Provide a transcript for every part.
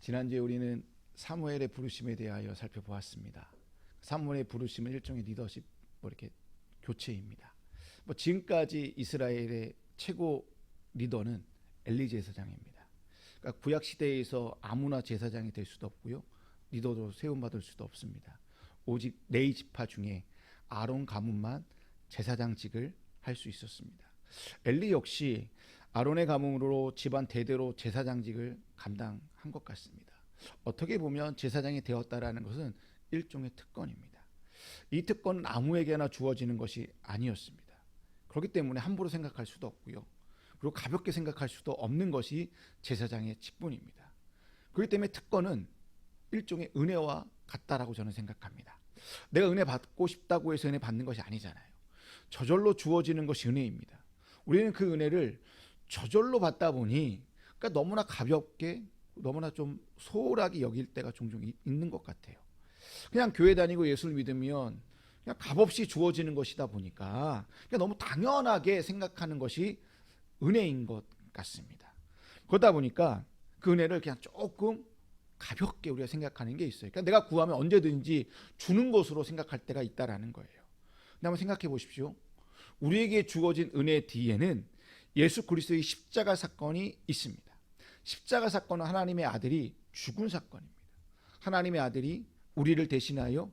지난주에 우리는 사무엘의 부르심에 대하여 살펴보았습니다. 사무엘의 부르심은 일종의 리더십, 이렇게 교체입니다. 지금까지 이스라엘의 최고 리더는 엘리 제사장입니다. 그러니까 구약 시대에서 아무나 제사장이 될 수도 없고요, 리더로 세움받을 수도 없습니다. 오직 레위 지파 중에 아론 가문만 제사장직을 할 수 있었습니다. 엘리 역시 아론의 가문으로 집안 대대로 제사장직을 감당한 것 같습니다. 어떻게 보면 제사장이 되었다라는 것은 일종의 특권입니다. 이 특권은 아무에게나 주어지는 것이 아니었습니다. 그렇기 때문에 함부로 생각할 수도 없고요, 그리고 가볍게 생각할 수도 없는 것이 제사장의 직분입니다. 그렇기 때문에 특권은 일종의 은혜와 같다라고 저는 생각합니다. 내가 은혜 받고 싶다고 해서 은혜 받는 것이 아니잖아요. 저절로 주어지는 것이 은혜입니다. 우리는 그 은혜를 저절로 받다 보니 그러니까 너무나 가볍게, 너무나 좀 소홀하게 여길 때가 종종 있는 것 같아요. 그냥 교회 다니고 예수를 믿으면 그냥 값없이 주어지는 것이다 보니까 그냥 너무 당연하게 생각하는 것이 은혜인 것 같습니다. 그러다 보니까 그 은혜를 그냥 조금 가볍게 우리가 생각하는 게 있어요. 그러니까 내가 구하면 언제든지 주는 것으로 생각할 때가 있다라는 거예요. 근데 한번 생각해 보십시오. 우리에게 주어진 은혜 뒤에는 예수 그리스도의 십자가 사건이 있습니다. 십자가 사건은 하나님의 아들이 죽은 사건입니다. 하나님의 아들이 우리를 대신하여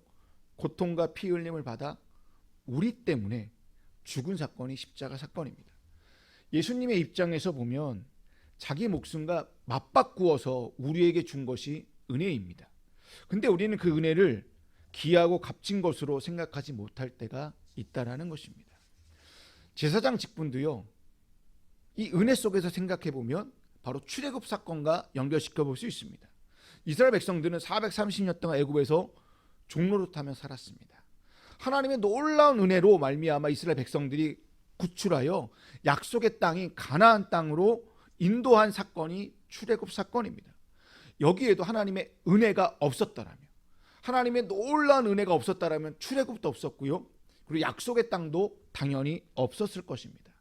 고통과 피 흘림을 받아 우리 때문에 죽은 사건이 십자가 사건입니다. 예수님의 입장에서 보면 자기 목숨과 맞바꾸어서 우리에게 준 것이 은혜입니다. 근데 우리는 그 은혜를 귀하고 값진 것으로 생각하지 못할 때가 있다라는 것입니다. 제사장 직분도요, 이 은혜 속에서 생각해 보면 바로 출애굽 사건과 연결시켜 볼 수 있습니다. 이스라엘 백성들은 430년 동안 애굽에서 종노릇하며 살았습니다. 하나님의 놀라운 은혜로 말미암아 이스라엘 백성들이 구출하여 약속의 땅인 가나안 땅으로 인도한 사건이 출애굽 사건입니다. 여기에도 하나님의 은혜가 없었다라면, 하나님의 놀라운 은혜가 없었다라면 출애굽도 없었고요, 그리고 약속의 땅도 당연히 없었을 것입니다.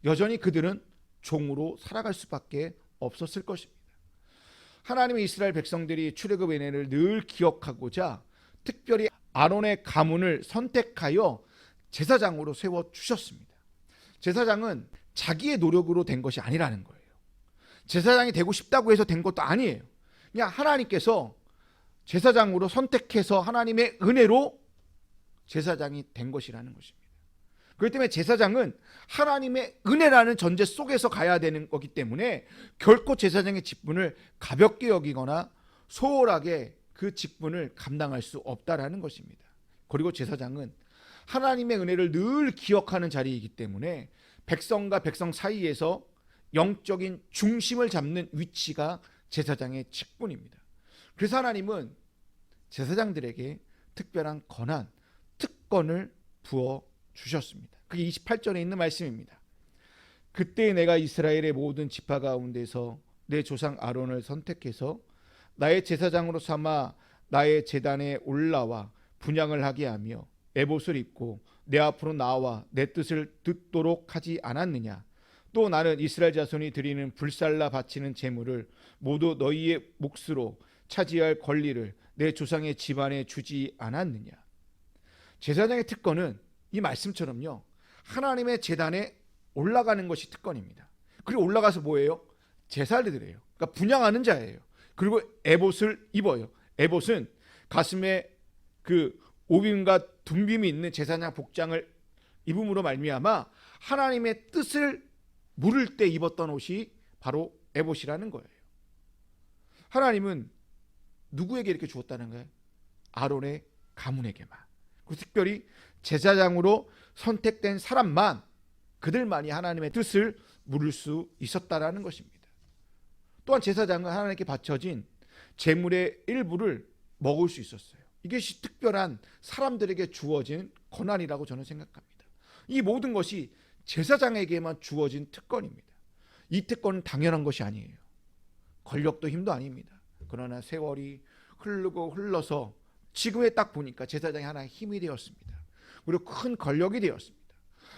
여전히 그들은 종으로 살아갈 수밖에 없었을 것입니다. 하나님의 이스라엘 백성들이 출애굽 은혜를 늘 기억하고자 특별히 아론의 가문을 선택하여 제사장으로 세워주셨습니다. 제사장은 자기의 노력으로 된 것이 아니라는 거예요. 제사장이 되고 싶다고 해서 된 것도 아니에요. 그냥 하나님께서 제사장으로 선택해서 하나님의 은혜로 제사장이 된 것이라는 것입니다. 그렇기 때문에 제사장은 하나님의 은혜라는 전제 속에서 가야 되는 거기 때문에 결코 제사장의 직분을 가볍게 여기거나 소홀하게 그 직분을 감당할 수 없다라는 것입니다. 그리고 제사장은 하나님의 은혜를 늘 기억하는 자리이기 때문에 백성과 백성 사이에서 영적인 중심을 잡는 위치가 제사장의 직분입니다. 그래서 하나님은 제사장들에게 특별한 권한, 특권을 부어 주셨습니다. 그게 28절에 있는 말씀입니다. 그때 내가 이스라엘의 모든 지파 가운데서 내 조상 아론을 선택해서 나의 제사장으로 삼아 나의 제단에 올라와 분향을 하게 하며 에봇을 입고 내 앞으로 나와 내 뜻을 듣도록 하지 않았느냐. 또 나는 이스라엘 자손이 드리는 불살라 바치는 제물을 모두 너희의 몫으로 차지할 권리를 내 조상의 집안에 주지 않았느냐. 제사장의 특권은 이 말씀처럼요, 하나님의 제단에 올라가는 것이 특권입니다. 그리고 올라가서 뭐예요? 제사를 드려요. 그러니까 분향하는 자예요. 그리고 에봇을 입어요. 에봇은 가슴에 그 오빔과 둔빔이 있는 제사장 복장을 입음으로 말미암아 하나님의 뜻을 물을 때 입었던 옷이 바로 에봇이라는 거예요. 하나님은 누구에게 이렇게 주었다는 거예요? 아론의 가문에게만. 그리고 특별히 제사장으로 선택된 사람만, 그들만이 하나님의 뜻을 물을 수 있었다라는 것입니다. 또한 제사장은 하나님께 바쳐진 제물의 일부를 먹을 수 있었어요. 이것이 특별한 사람들에게 주어진 권한이라고 저는 생각합니다. 이 모든 것이 제사장에게만 주어진 특권입니다. 이 특권은 당연한 것이 아니에요. 권력도 힘도 아닙니다. 그러나 세월이 흐르고 흘러서 지금에 딱 보니까 제사장이 하나의 힘이 되었습니다. 그리고 큰 권력이 되었습니다.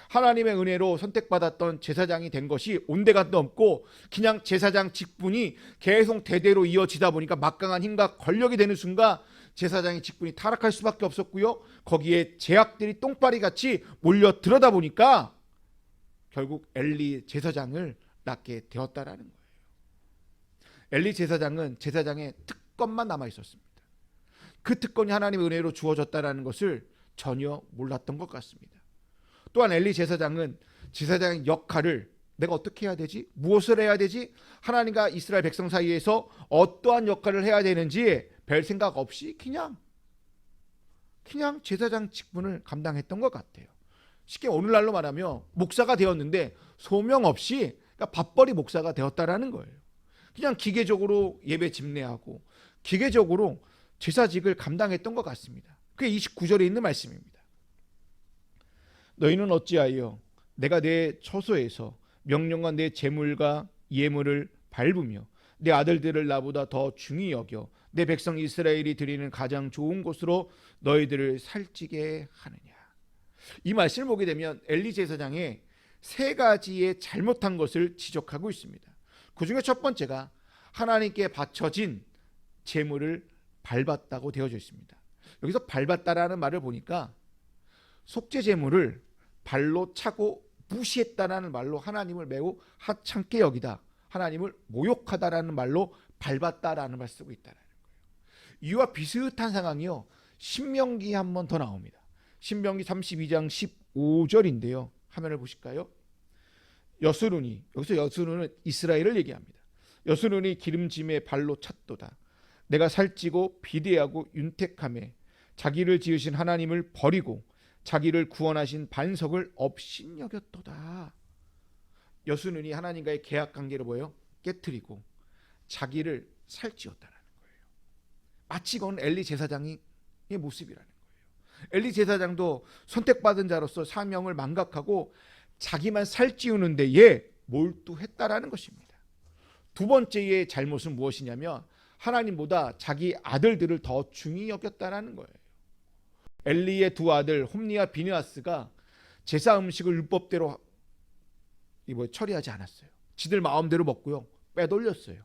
하나님의 은혜로 선택받았던 제사장이 된 것이 온데간데 없고 그냥 제사장 직분이 계속 대대로 이어지다 보니까 막강한 힘과 권력이 되는 순간 제사장의 직분이 타락할 수밖에 없었고요. 거기에 제약들이 똥파리 같이 몰려 들어다 보니까 결국 엘리 제사장을 낳게 되었다라는 거예요. 엘리 제사장은 제사장의 특권만 남아 있었습니다. 그 특권이 하나님의 은혜로 주어졌다라는 것을 전혀 몰랐던 것 같습니다. 또한 엘리 제사장은 제사장의 역할을 내가 어떻게 해야 되지? 무엇을 해야 되지? 하나님과 이스라엘 백성 사이에서 어떠한 역할을 해야 되는지 별 생각 없이 그냥 제사장 직분을 감당했던 것 같아요. 쉽게 오늘날로 말하면 목사가 되었는데 소명 없이 그러니까 밥벌이 목사가 되었다라는 거예요. 그냥 기계적으로 예배 집례하고 기계적으로 제사직을 감당했던 것 같습니다. 그게 29절에 있는 말씀입니다. 너희는 어찌하여 내가 내 처소에서 명령과 내 제물과 예물을 밟으며 내 아들들을 나보다 더 중히 여겨 내 백성 이스라엘이 드리는 가장 좋은 곳으로 너희들을 살찌게 하느냐. 이 말씀을 보게 되면 엘리 제사장의 세 가지의 잘못한 것을 지적하고 있습니다. 그 중에 첫 번째가 하나님께 바쳐진 제물을 밟았다고 되어져 있습니다. 여기서 밟았다라는 말을 보니까 속죄 제물을 발로 차고 무시했다라는 말로 하나님을 매우 하찮게 여기다, 하나님을 모욕하다라는 말로 밟았다라는 말을 쓰고 있다는 거예요. 이와 비슷한 상황이요, 신명기에 한 번 더 나옵니다. 신명기 32장 15절인데요. 화면을 보실까요? 여스룬이, 여기서 여스룬은 이스라엘을 얘기합니다. 여스룬이 기름짐에 발로 찼도다. 내가 살찌고 비대하고 윤택함에 자기를 지으신 하나님을 버리고 자기를 구원하신 반석을 업신여겼도다. 여스눈이 하나님과의 계약관계를 뭐예요? 깨뜨리고 자기를 살찌웠다는 거예요. 마치 그건 엘리 제사장의 모습이라는 거예요. 엘리 제사장도 선택받은 자로서 사명을 망각하고 자기만 살찌우는 데에 몰두했다라는 것입니다. 두 번째의 잘못은 무엇이냐면 하나님보다 자기 아들들을 더 중히 여겼다라는 거예요. 엘리의 두 아들 홈니와 비느하스가 제사 음식을 율법대로 처리하지 않았어요. 지들 마음대로 먹고요, 빼돌렸어요.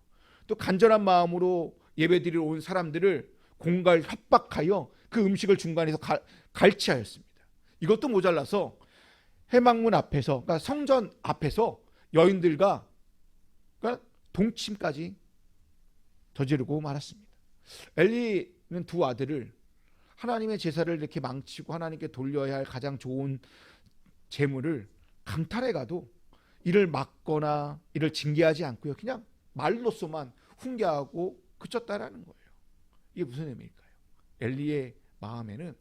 또 간절한 마음으로 예배드리러 온 사람들을 공갈 협박하여 그 음식을 중간에서 갈취하였습니다. 이것도 모자라서 회막문 앞에서, 그러니까 성전 앞에서 여인들과 그러니까 동침까지 저지르고 말았습니다. 엘리는 두 아들을 하나님의 제사를 이렇게 망치고 하나님께 돌려야 할 가장 좋은 제물을 강탈해 가도 이를 막거나 이를 징계하지 않고요, 그냥 말로서만 훈계하고 그쳤다라는 거예요. 이게 무슨 의미일까요? 엘리의 마음에는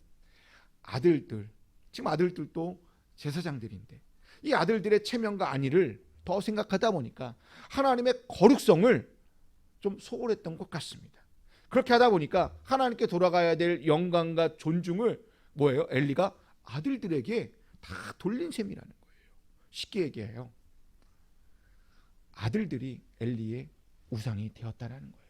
아들들, 지금 아들들도 제사장들인데 이 아들들의 체면과 안위를 더 생각하다 보니까 하나님의 거룩성을 좀 소홀했던 것 같습니다. 그렇게 하다 보니까 하나님께 돌아가야 될 영광과 존중을 뭐예요? 엘리가 아들들에게 다 돌린 셈이라는 거예요. 쉽게 얘기해요, 아들들이 엘리의 우상이 되었다라는 거예요.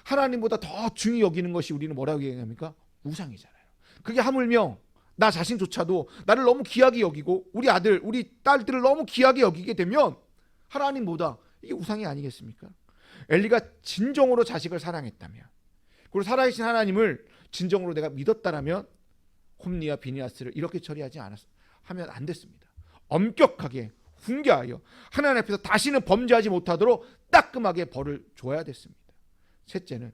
하나님보다 더 중히 여기는 것이 우리는 뭐라고 얘기합니까? 우상이잖아요. 그게 하물며 나 자신조차도 나를 너무 귀하게 여기고 우리 아들, 우리 딸들을 너무 귀하게 여기게 되면 하나님보다 이게 우상이 아니겠습니까? 엘리가 진정으로 자식을 사랑했다면, 그리고 살아계신 하나님을 진정으로 내가 믿었다라면 홈니와 비느하스를 이렇게 처리하지 하면 안 됐습니다. 엄격하게 훈계하여 하나님 앞에서 다시는 범죄하지 못하도록 따끔하게 벌을 줘야 됐습니다. 셋째는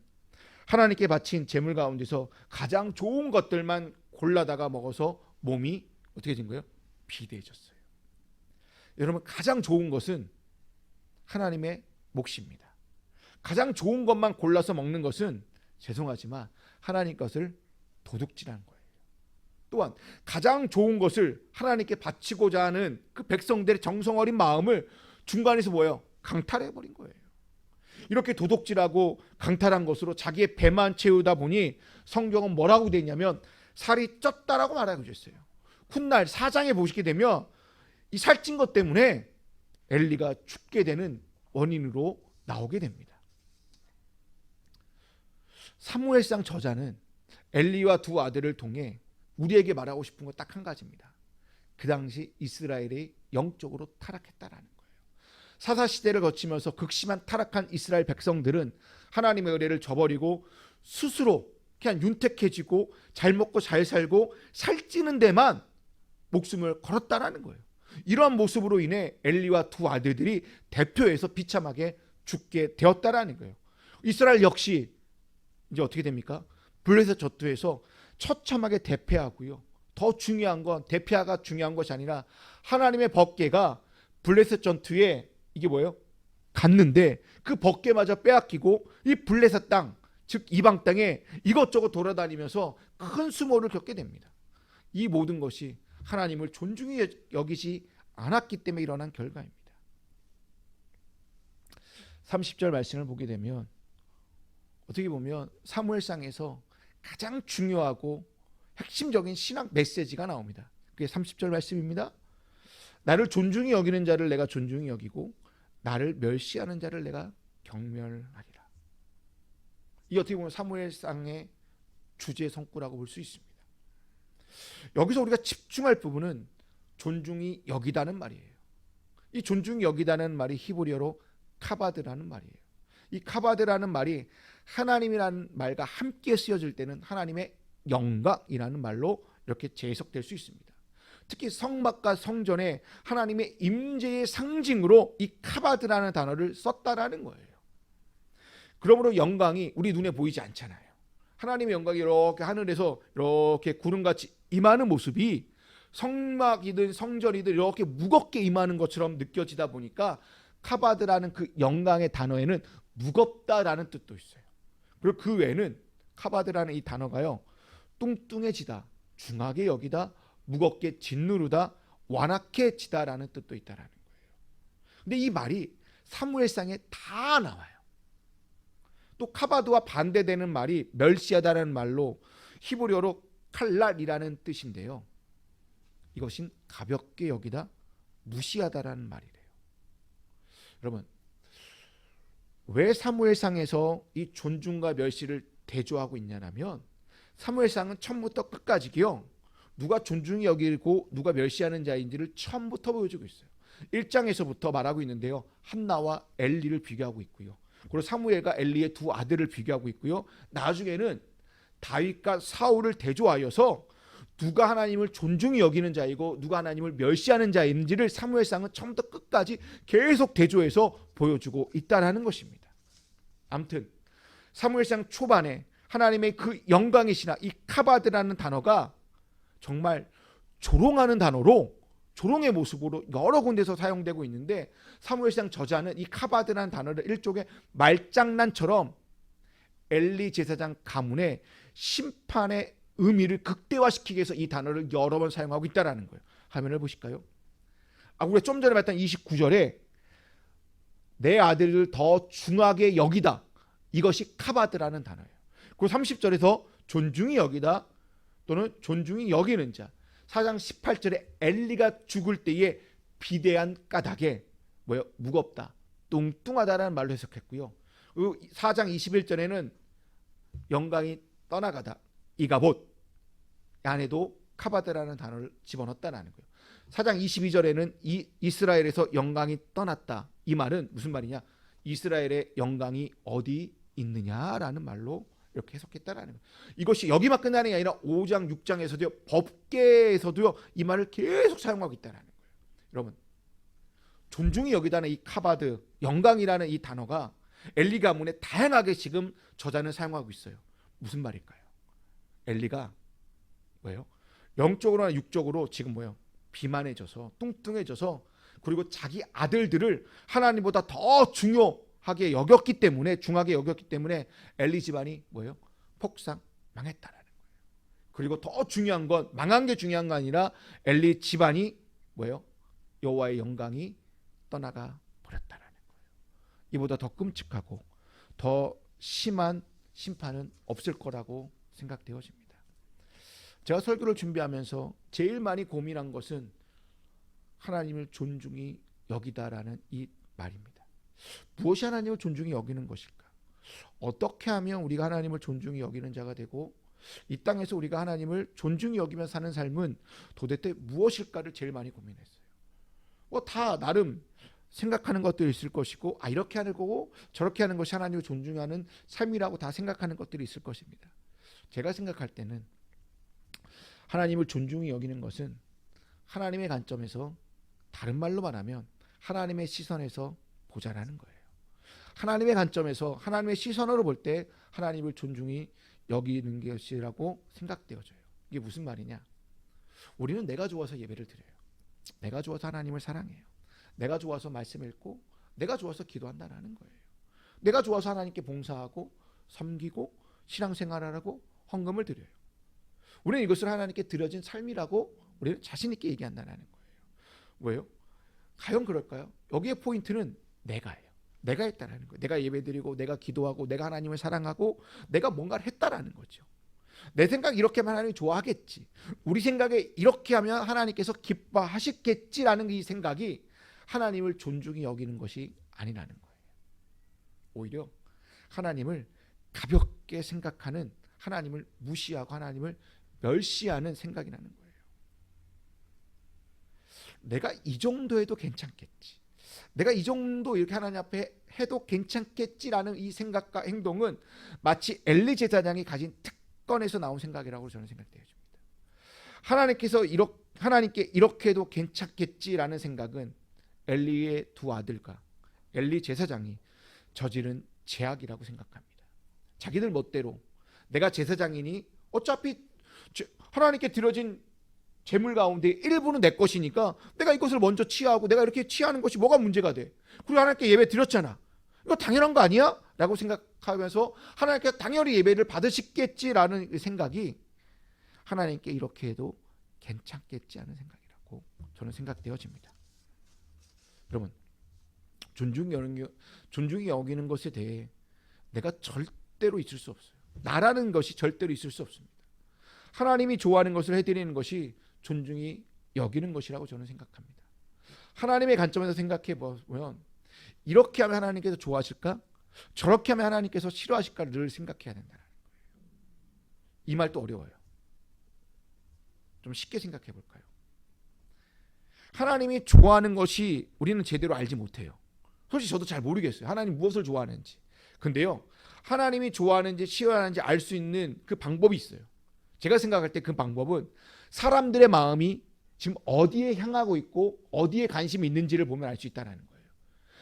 하나님께 바친 제물 가운데서 가장 좋은 것들만 골라다가 먹어서 몸이 어떻게 된 거예요? 비대해졌어요. 여러분, 가장 좋은 것은 하나님의 몫입니다. 가장 좋은 것만 골라서 먹는 것은 죄송하지만 하나님 것을 도둑질하는 거예요. 또한 가장 좋은 것을 하나님께 바치고자 하는 그 백성들의 정성 어린 마음을 중간에서 뭐예요? 강탈해버린 거예요. 이렇게 도둑질하고 강탈한 것으로 자기의 배만 채우다 보니 성경은 뭐라고 되어 있냐면 살이 쪘다라고 말하고 있어요. 훗날 4장에 보시게 되면 이 살찐 것 때문에 엘리가 죽게 되는 원인으로 나오게 됩니다. 사무엘상 저자는 엘리와 두 아들을 통해 우리에게 말하고 싶은 건 딱 한 가지입니다. 그 당시 이스라엘이 영적으로 타락했다라는 거예요. 사사시대를 거치면서 극심한 타락한 이스라엘 백성들은 하나님의 의뢰를 저버리고 스스로 그냥 윤택해지고 잘 먹고 잘 살고 살찌는 데만 목숨을 걸었다라는 거예요. 이러한 모습으로 인해 엘리와 두 아들들이 대표해서 비참하게 죽게 되었다라는 거예요. 이스라엘 역시 이제 어떻게 됩니까? 블레셋 전투에서 처참하게 대패하고요. 더 중요한 건 대패가 중요한 것이 아니라 하나님의 법궤가 블레셋 전투에 이게 뭐예요? 갔는데 그 법궤마저 빼앗기고 이 블레셋 땅, 즉 이방 땅에 이것저것 돌아다니면서 큰 수모를 겪게 됩니다. 이 모든 것이 하나님을 존중히 여기지 않았기 때문에 일어난 결과입니다. 30절 말씀을 보게 되면 어떻게 보면 사무엘상에서 가장 중요하고 핵심적인 신학 메시지가 나옵니다. 그게 30절 말씀입니다. 나를 존중히 여기는 자를 내가 존중히 여기고 나를 멸시하는 자를 내가 경멸하리라. 이 어떻게 보면 사무엘상의 주제 성구라고 볼 수 있습니다. 여기서 우리가 집중할 부분은 존중이 여기다는 말이에요. 이 존중이 여기다는 말이 히브리어로 카바드라는 말이에요. 이 카바드라는 말이 하나님이라는 말과 함께 쓰여질 때는 하나님의 영광이라는 말로 이렇게 재해석될 수 있습니다. 특히 성막과 성전에 하나님의 임재의 상징으로 이 카바드라는 단어를 썼다라는 거예요. 그러므로 영광이 우리 눈에 보이지 않잖아요. 하나님의 영광이 이렇게 하늘에서 이렇게 구름같이 임하는 모습이 성막이든 성전이든 이렇게 무겁게 임하는 것처럼 느껴지다 보니까 카바드라는 그 영광의 단어에는 무겁다라는 뜻도 있어요. 그리고 그 외에는 카바드라는 이 단어가요, 뚱뚱해지다, 중하게 여기다, 무겁게 짓누르다, 완악해 지다라는 뜻도 있다라는 거예요. 근데 이 말이 사무엘상에 다 나와요. 또 카바드와 반대되는 말이 멸시하다라는 말로 히브리어로 칼랄이라는 뜻인데요. 이것은 가볍게 여기다, 무시하다라는 말이래요. 여러분, 왜 사무엘상에서 이 존중과 멸시를 대조하고 있냐면 사무엘상은 처음부터 끝까지요, 누가 존중히 여기고 누가 멸시하는 자인지를 처음부터 보여주고 있어요. 1장에서부터 말하고 있는데요, 한나와 엘리를 비교하고 있고요, 그리고 사무엘과 엘리의 두 아들을 비교하고 있고요, 나중에는 다윗과 사울을 대조하여서 누가 하나님을 존중히 여기는 자이고 누가 하나님을 멸시하는 자인지를 사무엘상은 처음부터 끝까지 계속 대조해서 보여주고 있다는 것입니다. 아무튼 사무엘상 초반에 하나님의 그 영광이시나 이 카바드라는 단어가 정말 조롱하는 단어로, 조롱의 모습으로 여러 군데서 사용되고 있는데 사무엘상 저자는 이 카바드라는 단어를 일종의 말장난처럼 엘리 제사장 가문의 심판의 의미를 극대화시키기 위해서 이 단어를 여러 번 사용하고 있다는 거예요. 화면을 보실까요? 우리가 좀 전에 봤던 29절에 내 아들을 더 중하게 여기다, 이것이 카바드라는 단어예요. 그리고 30절에서 존중히 여기다 또는 존중히 여기는 자, 4장 18절에 엘리가 죽을 때에 비대한 까닭에 무겁다, 뚱뚱하다라는 말로 해석했고요. 4장 21절에는 영광이 떠나가다, 이가봇 안에도 카바드라는 단어를 집어넣었다는 거예요. 4장 22절에는 이스라엘에서 영광이 떠났다, 이 말은 무슨 말이냐, 이스라엘의 영광이 어디 있느냐라는 말로 이렇게 해석했다는 거예요. 이것이 여기만 끝나는 게 아니라 5장 6장에서도요, 법계에서도요, 이 말을 계속 사용하고 있다는 거예요. 여러분, 존중이 여기다는 이 카바드, 영광이라는 이 단어가 엘리 가문에 다양하게 지금 저자는 사용하고 있어요. 무슨 말일까요? 엘리가 영적으로나 육적으로 지금 비만해져서 뚱뚱해져서, 그리고 자기 아들들을 하나님보다 더 중요하게 여겼기 때문에, 중하게 여겼기 때문에 엘리 집안이 폭삭 망했다라는 거예요. 그리고 더 중요한 건, 망한 게 중요한 거 아니라 엘리 집안이 여호와의 영광이 떠나가 버렸다라는 거예요. 이보다 더 끔찍하고 더 심한 심판은 없을 거라고 생각되어집니다. 제가 설교를 준비하면서 제일 많이 고민한 것은 하나님을 존중히 여기다라는 이 말입니다. 무엇이 하나님을 존중히 여기는 것일까? 어떻게 하면 우리가 하나님을 존중히 여기는 자가 되고 이 땅에서 우리가 하나님을 존중히 여기며 사는 삶은 도대체 무엇일까를 제일 많이 고민했어요. 뭐 다 나름 생각하는 것들이 있을 것이고, 이렇게 하는 거고 저렇게 하는 것이 하나님을 존중하는 삶이라고 다 생각하는 것들이 있을 것입니다. 제가 생각할 때는 하나님을 존중히 여기는 것은 하나님의 관점에서, 다른 말로 말하면 하나님의 시선에서 보자라는 거예요. 하나님의 관점에서, 하나님의 시선으로 볼 때 하나님을 존중히 여기는 것이라고 생각되어져요. 이게 무슨 말이냐? 우리는 내가 좋아서 예배를 드려요. 내가 좋아서 하나님을 사랑해요. 내가 좋아서 말씀 읽고, 내가 좋아서 기도한다는 거예요. 내가 좋아서 하나님께 봉사하고 섬기고 신앙생활하고 헌금을 드려요. 우리는 이것을 하나님께 드려진 삶이라고 우리는 자신 있게 얘기한다는 거예요. 왜요? 과연 그럴까요? 여기에 포인트는 내가예요. 내가 했다라는 거예요. 내가 예배드리고, 내가 기도하고, 내가 하나님을 사랑하고, 내가 뭔가를 했다라는 거죠. 내 생각 이렇게 하면 하나님이 좋아하겠지, 우리 생각에 이렇게 하면 하나님께서 기뻐하시겠지라는 이 생각이 하나님을 존중히 여기는 것이 아니라는 거예요. 오히려 하나님을 가볍게 생각하는, 하나님을 무시하고 하나님을 멸시하는 생각이라는 거예요. 내가 이 정도 해도 괜찮겠지, 내가 이 정도 이렇게 하나님 앞에 해도 괜찮겠지라는 이 생각과 행동은 마치 엘리 제사장이 가진 특권에서 나온 생각이라고 저는 생각되어집니다. 하나님께 이렇게 해도 괜찮겠지라는 생각은 엘리의 두 아들과 엘리 제사장이 저지른 죄악이라고 생각합니다. 자기들 멋대로 내가 제사장이니 어차피 하나님께 드려진 재물 가운데 일부는 내 것이니까 내가 이것을 먼저 취하고, 내가 이렇게 취하는 것이 뭐가 문제가 돼? 그리고 하나님께 예배 드렸잖아, 이거 당연한 거 아니야? 라고 생각하면서 하나님께 당연히 예배를 받으시겠지라는 생각이 하나님께 이렇게 해도 괜찮겠지 하는 생각이라고 저는 생각되어집니다. 여러분, 존중이 여기는 것에 대해 내가 절대로 있을 수 없어요. 나라는 것이 절대로 있을 수 없습니다. 하나님이 좋아하는 것을 해드리는 것이 존중이 여기는 것이라고 저는 생각합니다. 하나님의 관점에서 생각해 보면 이렇게 하면 하나님께서 좋아하실까? 저렇게 하면 하나님께서 싫어하실까를 늘 생각해야 된다는 거예요. 이 말도 어려워요. 좀 쉽게 생각해 볼까요? 하나님이 좋아하는 것이 우리는 제대로 알지 못해요. 솔직히 저도 잘 모르겠어요, 하나님 무엇을 좋아하는지. 근데요, 하나님이 좋아하는지 싫어하는지 알 수 있는 그 방법이 있어요. 제가 생각할 때 그 방법은 사람들의 마음이 지금 어디에 향하고 있고 어디에 관심이 있는지를 보면 알 수 있다는 거예요.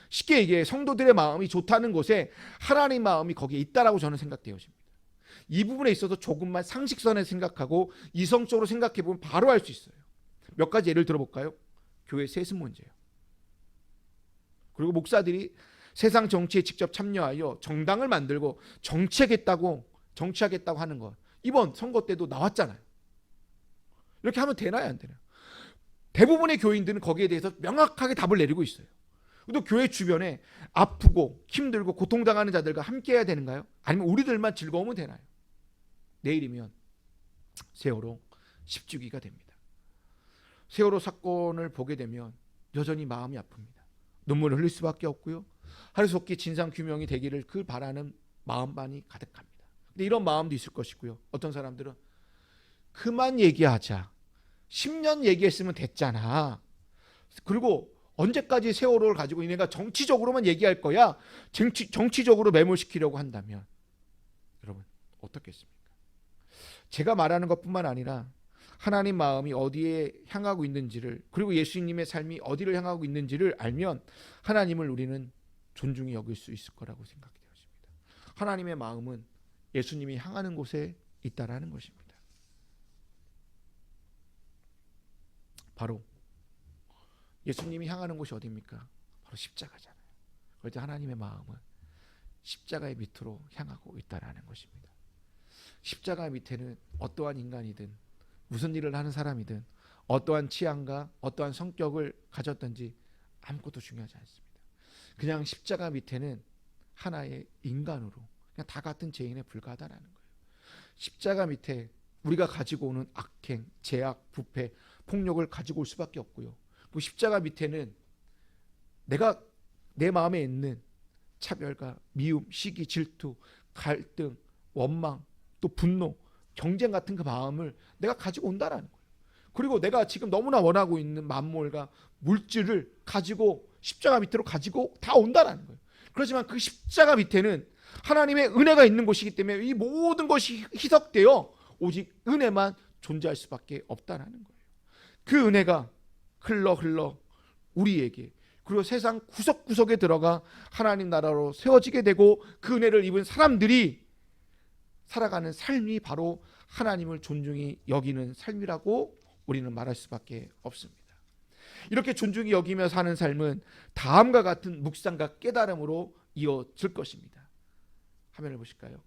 쉽게 얘기해, 성도들의 마음이 좋다는 곳에 하나님 마음이 거기에 있다라고 저는 생각되어집니다. 이 부분에 있어서 조금만 상식선에 생각하고 이성적으로 생각해 보면 바로 알 수 있어요. 몇 가지 예를 들어볼까요? 교회 세습 문제예요. 그리고 목사들이 세상 정치에 직접 참여하여 정당을 만들고 정치하겠다고 하는 것, 이번 선거 때도 나왔잖아요. 이렇게 하면 되나요, 안 되나요? 대부분의 교인들은 거기에 대해서 명확하게 답을 내리고 있어요. 또 교회 주변에 아프고 힘들고 고통당하는 자들과 함께 해야 되는가요? 아니면 우리들만 즐거우면 되나요? 내일이면 세월호 10주기가 됩니다. 세월호 사건을 보게 되면 여전히 마음이 아픕니다. 눈물을 흘릴 수밖에 없고요, 하루속히 진상규명이 되기를 그 바라는 마음만이 가득합니다. 근데 이런 마음도 있을 것이고요, 어떤 사람들은 그만 얘기하자, 10년 얘기했으면 됐잖아, 그리고 언제까지 세월호를 가지고 얘네가 정치적으로만 얘기할 거야, 정치적으로 매몰시키려고 한다면 여러분 어떻겠습니까? 제가 말하는 것뿐만 아니라 하나님 마음이 어디에 향하고 있는지를, 그리고 예수님의 삶이 어디를 향하고 있는지를 알면 하나님을 우리는 존중히 여길 수 있을 거라고 생각이 되었습니다. 하나님의 마음은 예수님이 향하는 곳에 있다라는 것입니다. 바로 예수님이 향하는 곳이 어디입니까? 바로 십자가잖아요. 그럴 때 하나님의 마음은 십자가의 밑으로 향하고 있다라는 것입니다. 십자가 밑에는 어떠한 인간이든 무슨 일을 하는 사람이든 어떠한 취향과 어떠한 성격을 가졌든지 아무것도 중요하지 않습니다. 그냥 십자가 밑에는 하나의 인간으로 그냥 다 같은 죄인에 불과하다는 거예요. 십자가 밑에 우리가 가지고 오는 악행, 제약, 부패, 폭력을 가지고 올 수밖에 없고요. 그 십자가 밑에는 내가 내 마음에 있는 차별과 미움, 시기, 질투, 갈등, 원망, 또 분노, 경쟁 같은 그 마음을 내가 가지고 온다라는 거예요. 그리고 내가 지금 너무나 원하고 있는 만물과 물질을 가지고 십자가 밑으로 가지고 다 온다라는 거예요. 그렇지만 그 십자가 밑에는 하나님의 은혜가 있는 곳이기 때문에 이 모든 것이 희석되어 오직 은혜만 존재할 수밖에 없다라는 거예요. 그 은혜가 흘러 우리에게, 그리고 세상 구석구석에 들어가 하나님 나라로 세워지게 되고 그 은혜를 입은 사람들이 살아가는 삶이 바로 하나님을 존중히 여기는 삶이라고 우리는 말할 수밖에 없습니다. 이렇게 존중히 여기며 사는 삶은 다음과 같은 묵상과 깨달음으로 이어질 것입니다. 화면을 보실까요?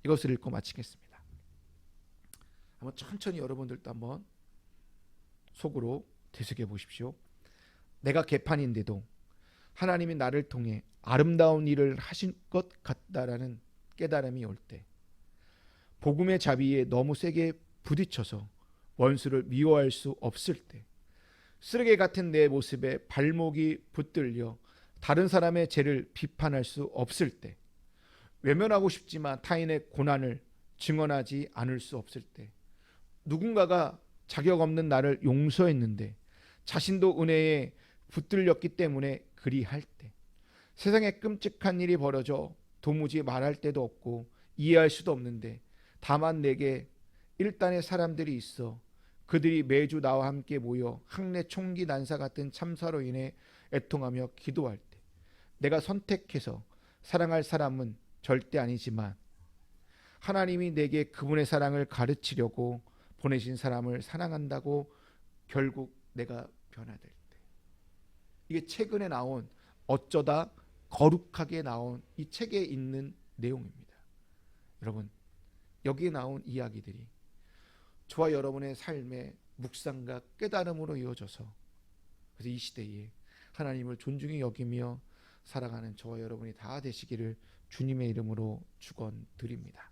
이것을 읽고 마치겠습니다. 한번 천천히 여러분들도 한번 속으로 되새겨 보십시오. 내가 개판인데도 하나님이 나를 통해 아름다운 일을 하신 것 같다라는 깨달음이 올 때, 복음의 자비에 너무 세게 부딪혀서 원수를 미워할 수 없을 때, 쓰레기 같은 내 모습에 발목이 붙들려 다른 사람의 죄를 비판할 수 없을 때, 외면하고 싶지만 타인의 고난을 증언하지 않을 수 없을 때, 누군가가 자격 없는 나를 용서했는데 자신도 은혜에 붙들렸기 때문에 그리할 때, 세상에 끔찍한 일이 벌어져 도무지 말할 데도 없고 이해할 수도 없는데 다만 내게 일단의 사람들이 있어 그들이 매주 나와 함께 모여 학내 총기 난사 같은 참사로 인해 애통하며 기도할 때, 내가 선택해서 사랑할 사람은 절대 아니지만 하나님이 내게 그분의 사랑을 가르치려고 보내신 사람을 사랑한다고 결국 내가 변화될 때, 이게 최근에 나온 어쩌다 거룩하게 나온 이 책에 있는 내용입니다. 여러분, 여기에 나온 이야기들이 저와 여러분의 삶의 묵상과 깨달음으로 이어져서, 그래서 이 시대에 하나님을 존중히 여기며 살아가는 저와 여러분이 다 되시기를 주님의 이름으로 축원드립니다.